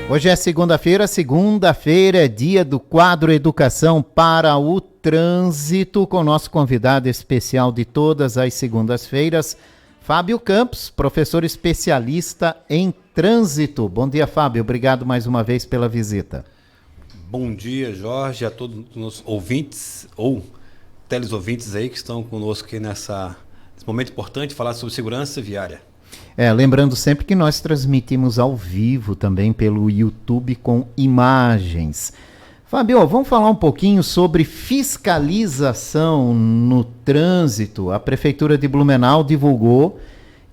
Hoje é segunda-feira é dia do quadro Educação para o Trânsito, com nosso convidado especial de todas as segundas-feiras, Fábio Campos, professor especialista em trânsito. Bom dia, Fábio. Obrigado mais uma vez pela visita. Bom dia, Jorge, a todos os ouvintes ou telesouvintes aí que estão conosco aqui nesse momento importante, falar sobre segurança viária. Lembrando sempre que nós transmitimos ao vivo também pelo YouTube com imagens. Fábio, vamos falar um pouquinho sobre fiscalização no trânsito. A Prefeitura de Blumenau divulgou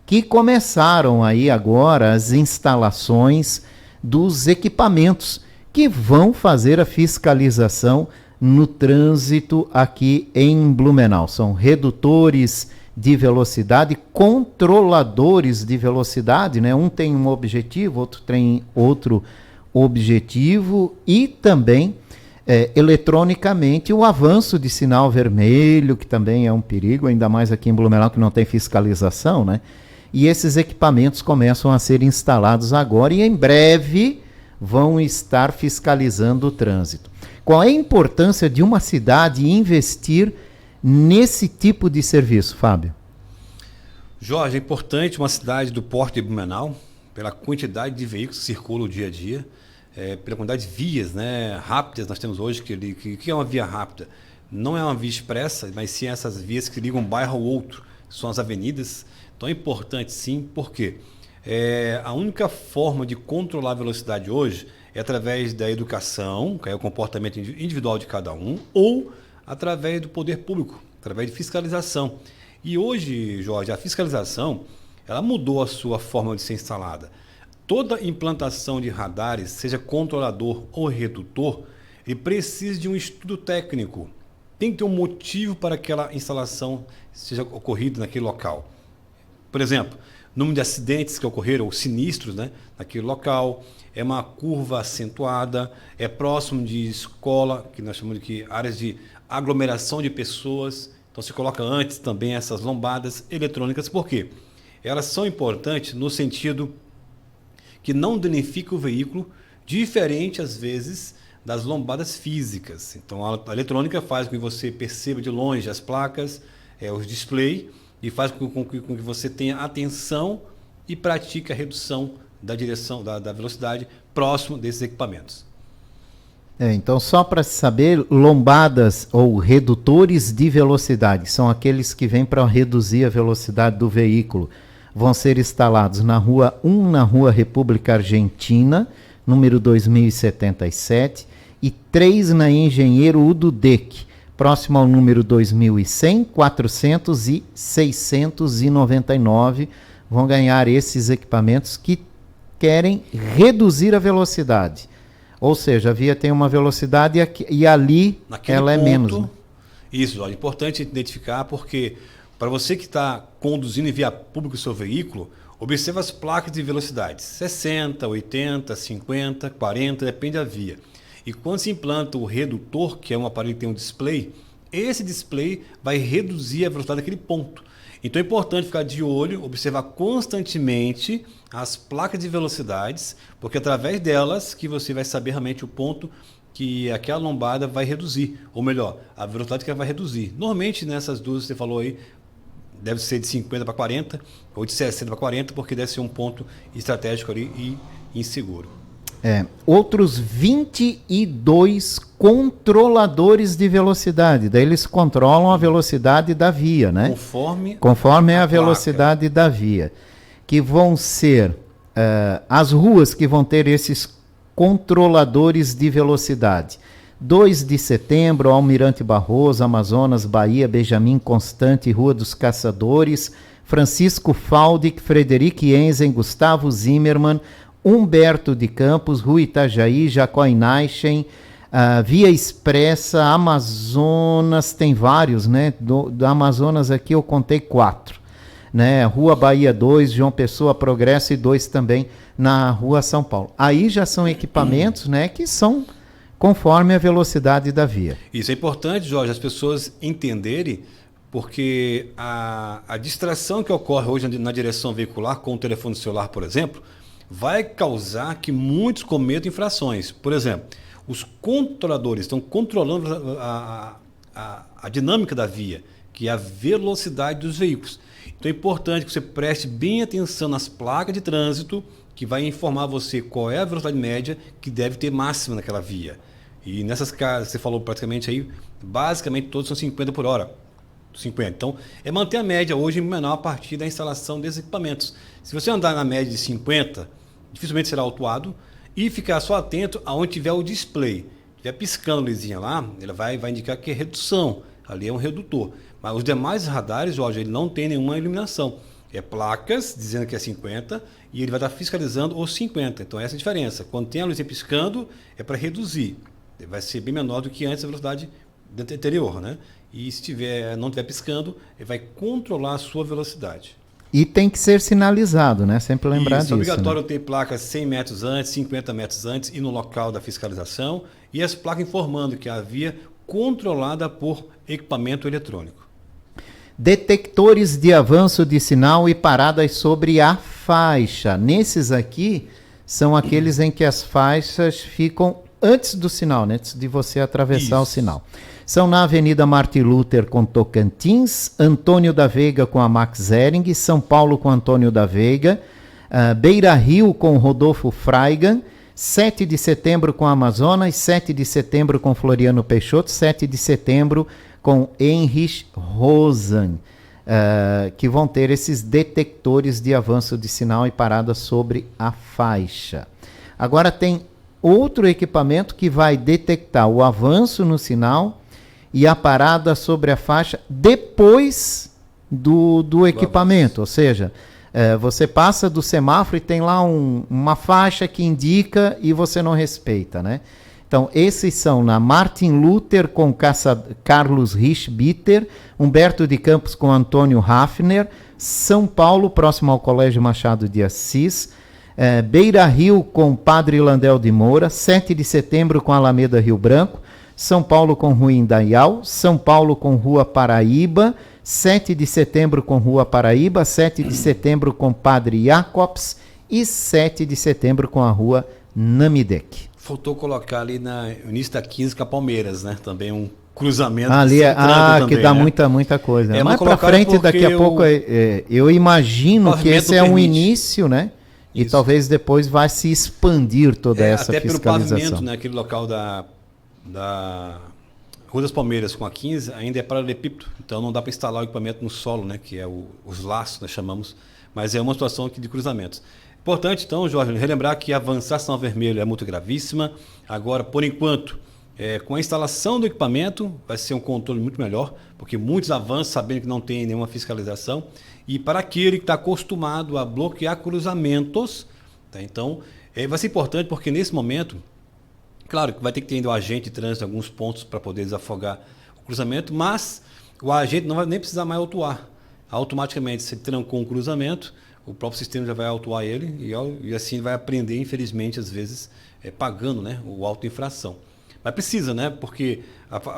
que começaram aí agora as instalações dos equipamentos que vão fazer a fiscalização no trânsito aqui em Blumenau. São redutores de velocidade, controladores de velocidade, né? Um tem um objetivo, outro tem outro objetivo, e também eletronicamente o avanço de sinal vermelho, que também é um perigo, ainda mais aqui em Blumenau que não tem fiscalização, né? E esses equipamentos começam a ser instalados agora e em breve vão estar fiscalizando o trânsito. Qual é a importância de uma cidade investir nesse tipo de serviço, Fábio? Jorge, é importante uma cidade do porte de Blumenau, pela quantidade de veículos que circulam dia a dia, pela quantidade de vias, né, rápidas nós temos hoje. Que é uma via rápida? Não é uma via expressa, mas sim essas vias que ligam um bairro ao outro, são as avenidas. Então é importante sim, porque a única forma de controlar a velocidade hoje é através da educação, que é o comportamento individual de cada um, ou através do poder público, através de fiscalização. E hoje, Jorge, a fiscalização ela mudou a sua forma de ser instalada. Toda implantação de radares, seja controlador ou redutor, ele precisa de um estudo técnico. Tem que ter um motivo para que aquela instalação seja ocorrida naquele local. Por exemplo, número de acidentes que ocorreram, ou sinistros, né, naquele local, é uma curva acentuada, é próximo de escola, que nós chamamos de áreas de aglomeração de pessoas. Então se coloca antes também essas lombadas eletrônicas. Por quê? Elas são importantes no sentido que não danifica o veículo, diferente às vezes das lombadas físicas. Então a eletrônica faz com que você perceba de longe as placas, os display, e faz com que você tenha atenção e pratique a redução da direção da velocidade próximo desses equipamentos. Então, só para saber, lombadas ou redutores de velocidade são aqueles que vêm para reduzir a velocidade do veículo. Vão ser instalados na Rua 1, na Rua República Argentina, número 2077, e 3 na Engenheiro Udo Deck, próximo ao número 2100, 400 e 699. Vão ganhar esses equipamentos que querem reduzir a velocidade. Ou seja, a via tem uma velocidade e ali naquele ela ponto, é menos. Né? Isso, é importante identificar, porque para você que está conduzindo em via pública o seu veículo, observe as placas de velocidade, 60, 80, 50, 40, depende da via. E quando se implanta o redutor, que é um aparelho que tem um display, esse display vai reduzir a velocidade daquele ponto. Então é importante ficar de olho, observar constantemente as placas de velocidades, porque através delas que você vai saber realmente o ponto que aquela lombada vai reduzir, ou melhor, a velocidade que ela vai reduzir. Normalmente nessas duas que você falou aí, deve ser de 50 para 40, ou de 60 para 40, porque deve ser um ponto estratégico ali e inseguro. Outros 22 controladores de velocidade. Daí eles controlam a velocidade da via, né? Conforme a velocidade da via. Que vão ser as ruas que vão ter esses controladores de velocidade. 2 de Setembro, Almirante Barroso, Amazonas, Bahia, Benjamin Constante, Rua dos Caçadores, Francisco Faldi, Frederic Enzen, Gustavo Zimmermann, Humberto de Campos, Rua Itajaí, Jacoinaichen, Via Expressa, Amazonas, tem vários, né? Do Amazonas aqui eu contei 4. Né? Rua Bahia 2, João Pessoa, Progresso, e 2 também na Rua São Paulo. Aí já são equipamentos, né, que são conforme a velocidade da via. Isso é importante, Jorge, as pessoas entenderem, porque a distração que ocorre hoje na direção veicular com o telefone celular, por exemplo, vai causar que muitos cometam infrações. Por exemplo, os controladores estão controlando a dinâmica da via, que é a velocidade dos veículos. Então é importante que você preste bem atenção nas placas de trânsito, que vai informar você qual é a velocidade média que deve ter máxima naquela via. E nessas casas, você falou praticamente aí, basicamente todos são 50 por hora. 50. Então, é manter a média hoje em Blumenau a partir da instalação desses equipamentos. Se você andar na média de 50, dificilmente será autuado, e ficar só atento aonde tiver o display. Se estiver piscando a luzinha lá, ele vai indicar que é redução. Ali é um redutor. Mas os demais radares, Jorge, ele não tem nenhuma iluminação. É placas dizendo que é 50 e ele vai estar fiscalizando os 50. Então, essa é a diferença. Quando tem a luzinha piscando, é para reduzir. Vai ser bem menor do que antes a velocidade anterior, né? E se não estiver piscando, ele vai controlar a sua velocidade. E tem que ser sinalizado, né? Sempre lembrar disso. É obrigatório ter placas 100 metros antes, 50 metros antes e no local da fiscalização. E as placas informando que a via controlada por equipamento eletrônico. Detectores de avanço de sinal e paradas sobre a faixa. Nesses aqui, são aqueles em que as faixas ficam antes do sinal, né? Antes de você atravessar o sinal. São na Avenida Martin Luther com Tocantins, Antônio da Veiga com a Max Hering, São Paulo com Antônio da Veiga, Beira Rio com Rodolfo Freigan, 7 de setembro com Amazonas, 7 de setembro com Floriano Peixoto, 7 de setembro com Heinrich Rosen, que vão ter esses detectores de avanço de sinal e parada sobre a faixa. Agora tem outro equipamento que vai detectar o avanço no sinal e a parada sobre a faixa depois do equipamento. Ou seja, você passa do semáforo e tem lá uma faixa que indica e você não respeita, né? Então, esses são na Martin Luther com Carlos Richbitter, Humberto de Campos com Antônio Hafner, São Paulo, próximo ao Colégio Machado de Assis, Beira Rio com Padre Landel de Moura, 7 de setembro com Alameda Rio Branco, São Paulo com Rua Indaial, São Paulo com Rua Paraíba, 7 de setembro com Rua Paraíba, 7 de setembro com Padre Jacobs e 7 de setembro com a Rua Namidec. Faltou colocar ali no início da 15 com a Palmeiras, né? Também um cruzamento. Ali também, que dá, né? muita coisa. Mais para frente, daqui a pouco, eu imagino que esse é um início, né? E talvez depois vai se expandir toda essa fiscalização. Até pelo pavimento, né? Aquele local da Rua das Palmeiras com a 15 ainda é paralelepípedo, então não dá para instalar o equipamento no solo, né? Que é os laços, nós chamamos, mas é uma situação aqui de cruzamentos. Importante, então, Jorge, relembrar que avançar sinal vermelho é multa gravíssima. Agora, por enquanto, com a instalação do equipamento, vai ser um controle muito melhor, porque muitos avançam sabendo que não tem nenhuma fiscalização. E para aquele que está acostumado a bloquear cruzamentos, tá? Então, vai ser importante porque nesse momento, claro que vai ter que ter ainda o agente de trânsito em alguns pontos para poder desafogar o cruzamento, mas o agente não vai nem precisar mais autuar. Automaticamente, se ele trancou um cruzamento, o próprio sistema já vai autuar ele e assim vai aprender, infelizmente, às vezes, pagando, né, o auto-infração. Mas precisa, né? Porque,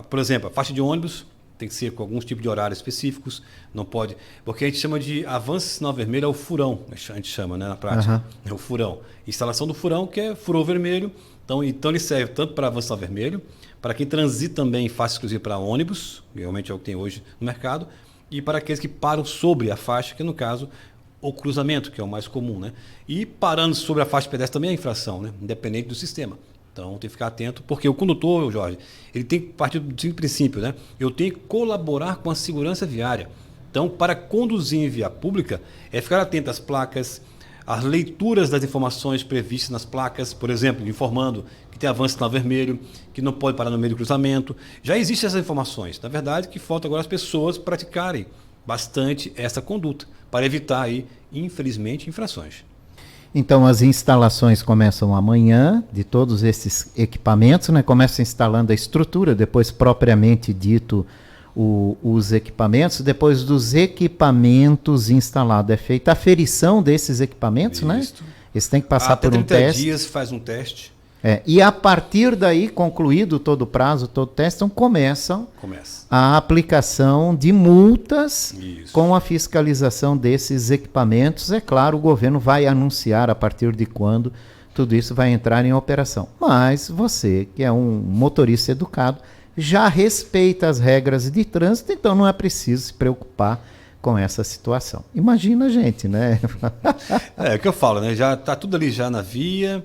por exemplo, a faixa de ônibus tem que ser com alguns tipos de horários específicos, não pode... Porque a gente chama de avanço sinal vermelho, é o furão, a gente chama, né, na prática. É o furão. Instalação do furão, que é furou vermelho, então ele serve tanto para avanço sinal vermelho, para quem transita também em faixa exclusiva para ônibus, realmente é o que tem hoje no mercado, e para aqueles que param sobre a faixa, que no caso... o cruzamento, que é o mais comum, né? E parando sobre a faixa pedestre também é infração, né? Independente do sistema. Então tem que ficar atento, porque o condutor, Jorge, ele tem que partir do seguinte princípio, né? Eu tenho que colaborar com a segurança viária. Então, para conduzir em via pública, é ficar atento às placas, às leituras das informações previstas nas placas, por exemplo, informando que tem avanço sinal vermelho, que não pode parar no meio do cruzamento. Já existem essas informações. Na verdade, que falta agora as pessoas praticarem bastante essa conduta, para evitar aí, infelizmente, infrações. Então, as instalações começam amanhã, de todos esses equipamentos, né? Começa instalando a estrutura, depois propriamente dito os equipamentos, depois dos equipamentos instalados. É feita a aferição desses equipamentos, né? Eles têm que passar por um teste. Até 30 dias faz um teste. E a partir daí, concluído todo o prazo, todo o teste, então começa a aplicação de multas com a fiscalização desses equipamentos. É claro, o governo vai anunciar a partir de quando tudo isso vai entrar em operação. Mas você, que é um motorista educado, já respeita as regras de trânsito, então não é preciso se preocupar com essa situação. Imagina a gente, né? É o que eu falo, né? Já está tudo ali já na via.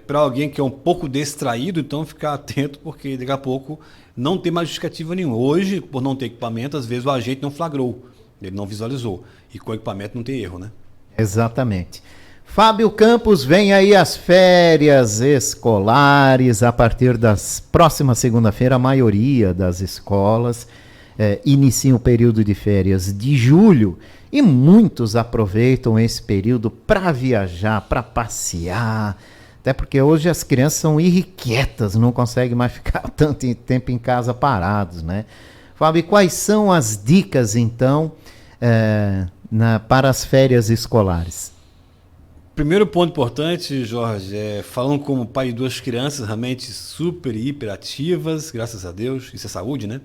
Para alguém que é um pouco distraído, então ficar atento, porque daqui a pouco não tem mais justificativa nenhuma. Hoje, por não ter equipamento, às vezes o agente não flagrou, ele não visualizou. E com equipamento não tem erro, né? Exatamente. Fábio Campos, vem aí as férias escolares. A partir das próximas segunda-feira, a maioria das escolas iniciam o período de férias de julho e muitos aproveitam esse período para viajar, para passear. Até porque hoje as crianças são irrequietas, não conseguem mais ficar tanto tempo em casa parados, né? Fábio, quais são as dicas, então, para as férias escolares? Primeiro ponto importante, Jorge, falando como pai de duas crianças realmente super e hiperativas, graças a Deus, isso é saúde, né?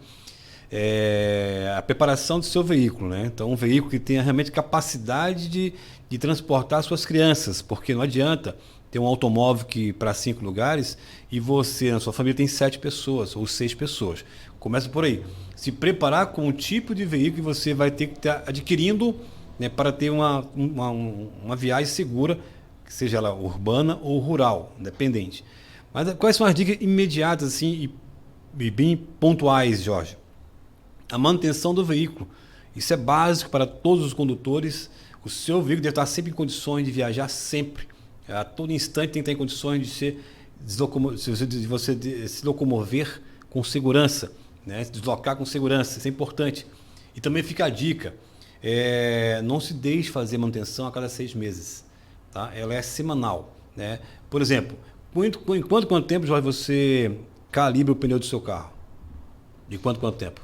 A preparação do seu veículo, né? Então, um veículo que tenha realmente capacidade de transportar suas crianças, porque não adianta ter um automóvel que para 5 lugares e você, na sua família, tem 7 pessoas ou 6 pessoas. Começa por aí. Se preparar com o tipo de veículo que você vai ter que estar adquirindo, né, para ter uma viagem segura, que seja ela urbana ou rural, independente. Mas quais são as dicas imediatas assim, e bem pontuais, Jorge? A manutenção do veículo. Isso é básico para todos os condutores. O seu veículo deve estar sempre em condições de viajar sempre. A todo instante tem que estar em condições de você se locomover com segurança, né? Se deslocar com segurança, isso é importante. E também fica a dica, não se deixe fazer manutenção a cada 6 meses. Tá? Ela é semanal. Né? Por exemplo, quanto tempo, Jorge, você calibra o pneu do seu carro? De quanto tempo?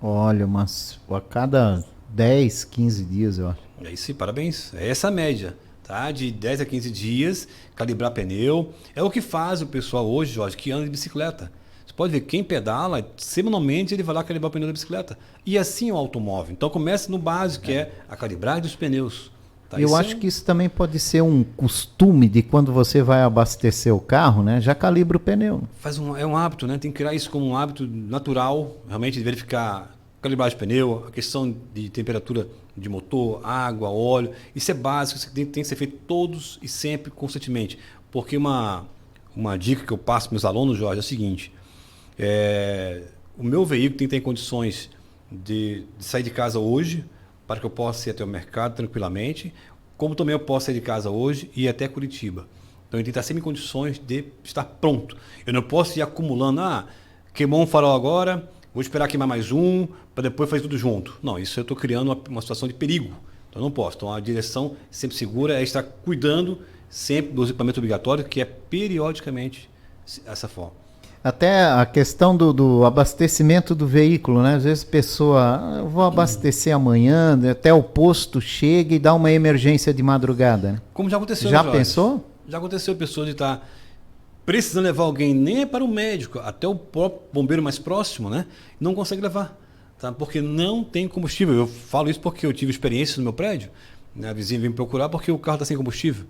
Olha, mas a cada 10, 15 dias, eu acho. É isso, parabéns. É essa a média. Tá? De 10 a 15 dias, calibrar pneu. É o que faz o pessoal hoje, Jorge, que anda de bicicleta. Você pode ver, quem pedala, semanalmente ele vai lá calibrar o pneu da bicicleta. E assim o automóvel. Então começa no básico, que é a calibragem dos pneus. Tá? Eu acho que isso também pode ser um costume de quando você vai abastecer o carro, né? Já calibra o pneu. É um hábito, né? Tem que criar isso como um hábito natural, realmente de verificar calibragem de pneu, a questão de temperatura de motor, água, óleo. Isso é básico, isso tem que ser feito todos e sempre, constantemente. Porque uma dica que eu passo para meus alunos, Jorge, é o seguinte: o meu veículo tem que ter condições de sair de casa hoje, para que eu possa ir até o mercado tranquilamente, como também eu posso sair de casa hoje e ir até Curitiba. Então ele tem que estar sempre em condições de estar pronto. Eu não posso ir acumulando, queimou um farol agora, vou esperar queimar mais um, para depois fazer tudo junto. Não, isso eu estou criando uma situação de perigo. Então eu não posso. Então a direção sempre segura é estar cuidando sempre dos equipamentos obrigatórios, que é periodicamente essa forma. Até a questão do abastecimento do veículo, né? Às vezes a pessoa, eu vou abastecer amanhã, até o posto chega e dá uma emergência de madrugada. Né? Como já aconteceu, Já Jorge. pensou? Já aconteceu, pessoa de estar precisando levar alguém, nem é para o médico, até o próprio bombeiro mais próximo, né? Não consegue levar, tá? Porque não tem combustível. Eu falo isso porque eu tive experiência no meu prédio, né? A vizinha veio me procurar porque o carro está sem combustível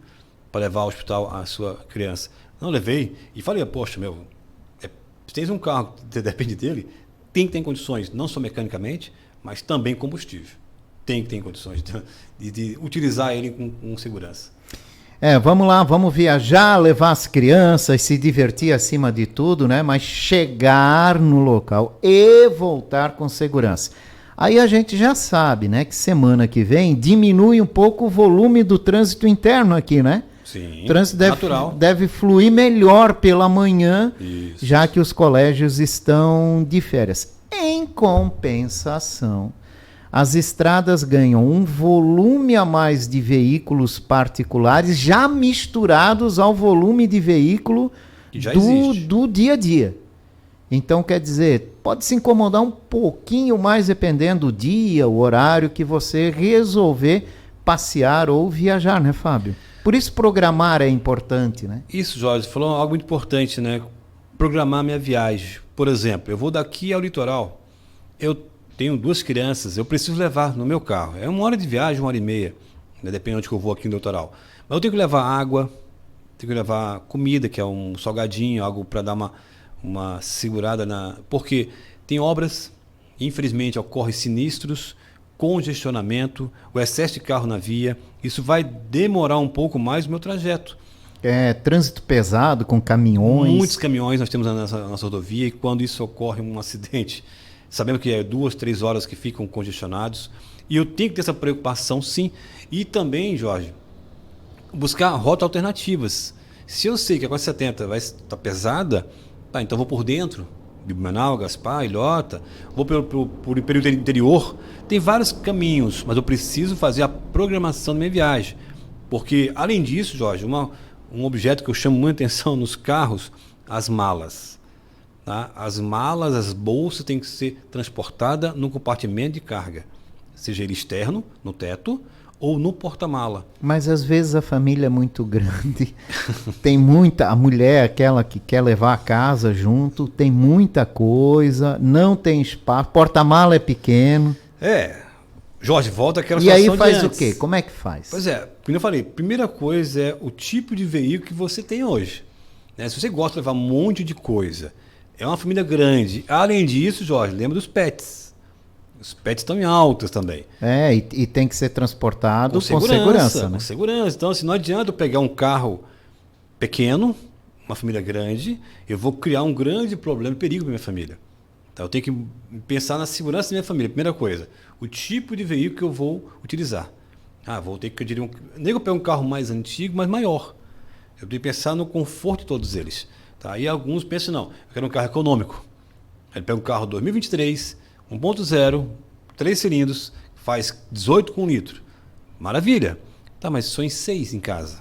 para levar ao hospital a sua criança. Não levei e falei, poxa, se tens um carro que depende dele, tem que ter condições, não só mecanicamente, mas também combustível. Tem que ter condições de utilizar ele com segurança. Vamos lá, vamos viajar, levar as crianças, se divertir acima de tudo, né? Mas chegar no local e voltar com segurança. Aí a gente já sabe, né? Que semana que vem diminui um pouco o volume do trânsito interno aqui, né? Sim, o trânsito natural. deve fluir melhor pela manhã, Isso. já que os colégios estão de férias. Em compensação, as estradas ganham um volume a mais de veículos particulares, já misturados ao volume de veículo do dia a dia. Então, quer dizer, pode se incomodar um pouquinho mais dependendo do dia, o horário que você resolver passear ou viajar, né, Fábio? Por isso programar é importante, né? Isso, Jorge, você falou algo muito importante, né? Programar minha viagem. Por exemplo, eu vou daqui ao litoral, eu tenho 2 crianças, eu preciso levar no meu carro. É 1 hora de viagem, 1 hora e meia, né? Depende de onde que eu vou aqui no litoral. Mas eu tenho que levar água, tenho que levar comida, que é um salgadinho, algo para dar uma segurada na... Porque tem obras, infelizmente, ocorrem sinistros, congestionamento, o excesso de carro na via. Isso vai demorar um pouco mais o meu trajeto. Trânsito pesado com caminhões. Muitos caminhões nós temos na nossa rodovia e quando isso ocorre um acidente, sabemos que é 2, 3 horas que ficam congestionados. E eu tenho que ter essa preocupação, sim. E também, Jorge, buscar rotas alternativas. Se eu sei que a 470 vai estar pesada, tá, então vou por dentro, de Blumenau, Gaspar, Ilhota, vou por período interior. Tem vários caminhos, mas eu preciso fazer a programação da minha viagem. Porque, além disso, Jorge, um objeto que eu chamo muita atenção nos carros, as malas. Tá? As malas, as bolsas têm que ser transportadas no compartimento de carga. Seja ele externo, no teto, ou no porta-mala. Mas às vezes a família é muito grande, tem muita, a mulher, aquela que quer levar a casa junto, tem muita coisa, não tem espaço, porta-mala é pequeno. Jorge, volta àquela E situação aí faz de o antes. quê? Como é que faz? Pois é, como eu falei, primeira coisa é o tipo de veículo que você tem hoje. Né? Se você gosta de levar um monte de coisa, é uma família grande. Além disso, Jorge, lembra dos pets. Os pets estão em altas também. E tem que ser transportado com segurança, né? Com segurança. Então, assim, não adianta eu pegar um carro pequeno, uma família grande, eu vou criar um grande problema e perigo para minha família. Então, eu tenho que pensar na segurança da minha família. Primeira coisa, o tipo de veículo que eu vou utilizar. Vou ter que adquirir nem que eu pegue um carro mais antigo, mas maior. Eu tenho que pensar no conforto de todos eles. Tá? E alguns pensam, não, eu quero um carro econômico. Ele pega um carro 2023, 1.0, 3 cilindros, faz 18 com litro. Maravilha. Tá, mas só em 6 em casa.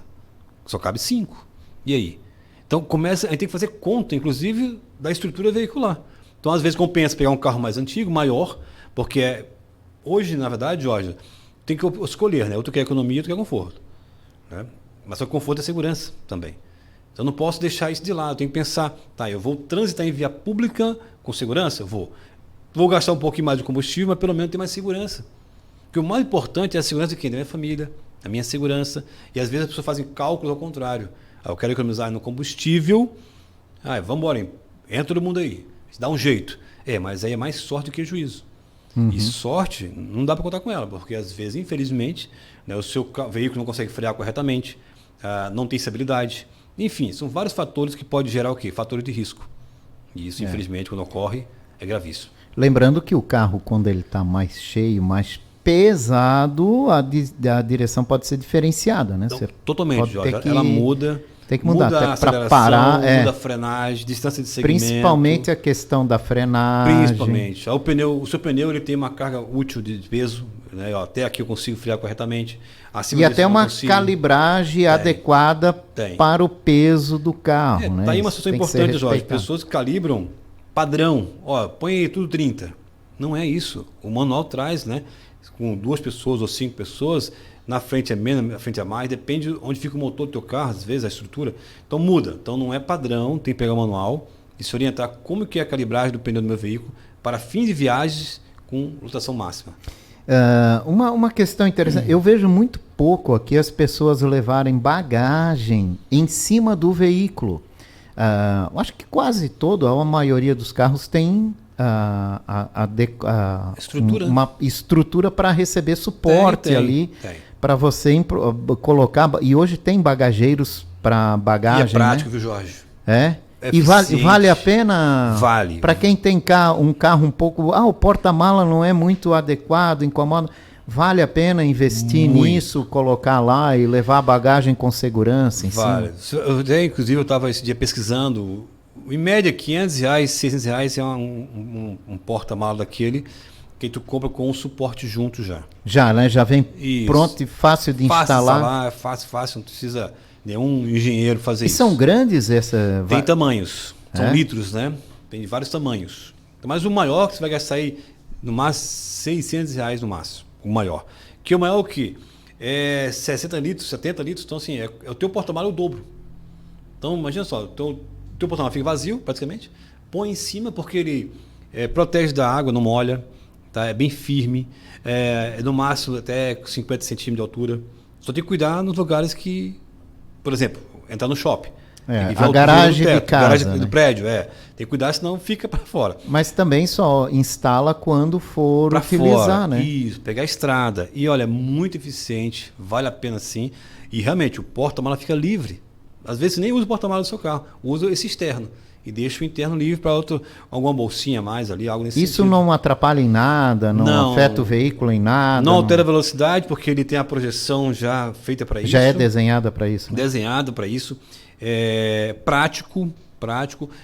Só cabe 5. E aí? Então a gente tem que fazer conta, inclusive, da estrutura veicular. Então, às vezes, compensa pegar um carro mais antigo, maior, porque hoje, na verdade, Jorge, tem que escolher, né? Outro quer economia, outro quer conforto. Né? Mas só que conforto é segurança também. Então, eu não posso deixar isso de lado. Eu tenho que pensar, eu vou transitar em via pública com segurança? Vou gastar um pouquinho mais de combustível, mas pelo menos ter mais segurança. Porque o mais importante é a segurança de quem? Da minha família, a minha segurança. E às vezes as pessoas fazem cálculos ao contrário. Eu quero economizar no combustível. Vamos embora, entra todo mundo aí. Dá um jeito. Mas aí é mais sorte do que juízo. Uhum. E sorte, não dá para contar com ela, porque às vezes, infelizmente, né, o seu veículo não consegue frear corretamente, não tem estabilidade. Enfim, são vários fatores que podem gerar o quê? Fatores de risco. E isso, infelizmente, quando ocorre, é gravíssimo. Lembrando que o carro, quando ele está mais cheio, mais pesado, a direção pode ser diferenciada, né? Então, totalmente, Jorge. Ela muda. Tem que mudar muda a para parar. Muda a frenagem, distância de segmento. Principalmente a questão da frenagem. Principalmente. O seu pneu ele tem uma carga útil de peso. Né? Até aqui eu consigo frear corretamente. E até uma calibragem adequada para o peso do carro. Né? Tá aí uma situação importante, Jorge. Pessoas que calibram padrão. Põe aí tudo 30. Não é isso. O manual traz, né? Com 2 pessoas ou 5 pessoas, na frente é menos, na frente é mais, depende de onde fica o motor do teu carro, às vezes a estrutura. Então muda. Então não é padrão, tem que pegar o manual e se orientar como que é a calibragem do pneu do meu veículo para fim de viagens com lotação máxima. Uma questão interessante, eu vejo muito pouco aqui as pessoas levarem bagagem em cima do veículo. Acho que quase a maioria dos carros tem uma estrutura para receber suporte ali, para você colocar. E hoje tem bagageiros para bagagem. E é prático, né? Viu, Jorge? E vale a pena? Vale. Para quem tem um carro um pouco... o porta-mala não é muito adequado, incomoda. Vale a pena investir nisso, colocar lá e levar a bagagem com segurança em cima? Inclusive, eu estava esse dia pesquisando. Em média, R$500, R$600 é um porta-mala daquele que tu compra com um suporte junto já. Já, né? Já vem pronto e fácil de instalar. É fácil, não precisa nenhum engenheiro fazer isso. E são grandes essa... Tem tamanhos, são litros, né? Tem vários tamanhos. Mas o maior que você vai gastar aí, no máximo, R$600 no máximo. O maior. Que o maior que é 60 litros, 70 litros, então assim, é o teu porta-malas é o dobro. Então imagina só, o teu porta-malas fica vazio, praticamente, põe em cima porque ele protege da água, não molha, tá? É bem firme, no máximo até 50 centímetros de altura. Só tem que cuidar nos lugares que, por exemplo, entrar no shopping. A garagem de casa, garagem do prédio, tem que cuidar, senão fica para fora. Mas também só instala quando for pra utilizar, fora, né? Isso, pegar a estrada. E olha, é muito eficiente, vale a pena sim. E realmente, o porta-malas fica livre. Às vezes você nem usa o porta-malas do seu carro, usa esse externo. E deixa o interno livre para alguma bolsinha a mais ali, algo nesse Isso sentido. Não atrapalha em nada, não afeta o veículo em nada? Não altera a velocidade, porque ele tem a projeção já feita para isso. Já é desenhada para isso? Né? Desenhado para isso. Prático.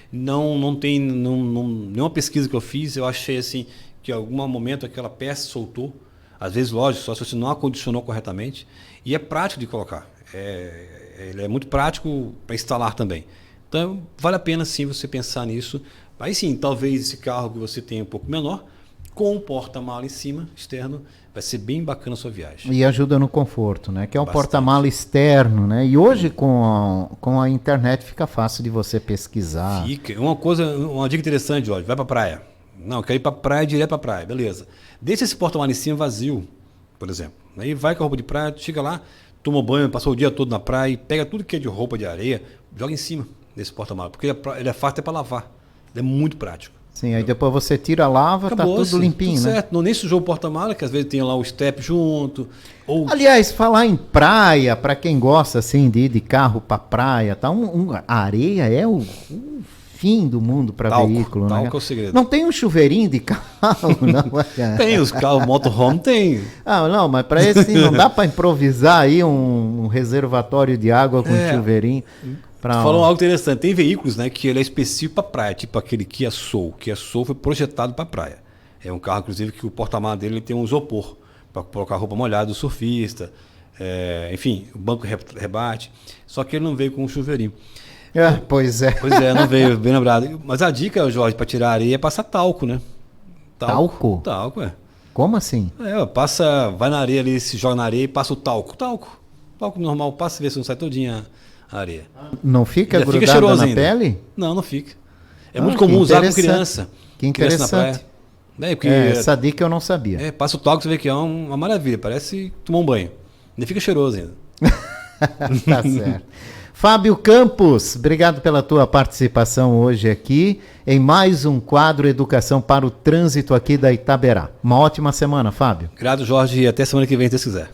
Não tem nenhuma pesquisa que eu fiz, eu achei assim que em algum momento aquela peça soltou. Às vezes, lógico, só se você não acondicionou corretamente. E é prático de colocar. Ele é muito prático para instalar também. Então, vale a pena sim você pensar nisso. Aí sim, talvez esse carro que você tem um pouco menor, com um porta-malas em cima, externo, vai ser bem bacana a sua viagem. E ajuda no conforto, né? Que é um porta-malas externo, né? E hoje com a internet fica fácil de você pesquisar. Fica. Uma dica interessante, Jorge, vai pra praia. Não, eu quero ir pra praia, direto pra praia, beleza. Deixa esse porta-malas em cima vazio, por exemplo. Aí vai com a roupa de praia, chega lá, toma banho, passou o dia todo na praia, pega tudo que é de roupa de areia, joga em cima desse porta-malas, porque ele é fácil até para lavar. Ele é muito prático. Sim, aí depois você tira, lava, acabou, tá tudo limpinho, tudo né? Certo, não nem sujou o porta-malas, que às vezes tem lá o step junto. Aliás, falar em praia, para quem gosta assim de ir de carro para praia, tá? A areia é o fim do mundo para veículo, né? Talco é o segredo. Não tem um chuveirinho de carro, não? Tem os carros motorhome, tem. Não, mas para esse não dá para improvisar aí um reservatório de água com chuveirinho. Falou algo interessante. Tem veículos, né, que ele é específico para praia, tipo aquele Kia Soul. O Kia Soul foi projetado para praia. É um carro, inclusive, que o porta-malas dele tem um isopor para colocar roupa molhada do surfista. Enfim, o banco rebate. Só que ele não veio com um chuveirinho. Pois é. Pois é, não veio, bem lembrado. Mas a dica, Jorge, para tirar areia é passar talco, né? Talco? Talco, Como assim? Vai na areia ali, se joga na areia e passa o talco. Talco normal, passa e vê se não sai todinha a areia. Não fica grudado na pele? Não fica. É muito comum usar com criança. Que interessante. Na praia. Essa dica eu não sabia. Passa o talco, você vê que é uma maravilha. Parece tomar um banho. Ainda fica cheiroso ainda. Tá certo. Fábio Campos, obrigado pela tua participação hoje aqui em mais um quadro Educação para o Trânsito aqui da Itaberá. Uma ótima semana, Fábio. Obrigado, Jorge, e até semana que vem, se Deus quiser.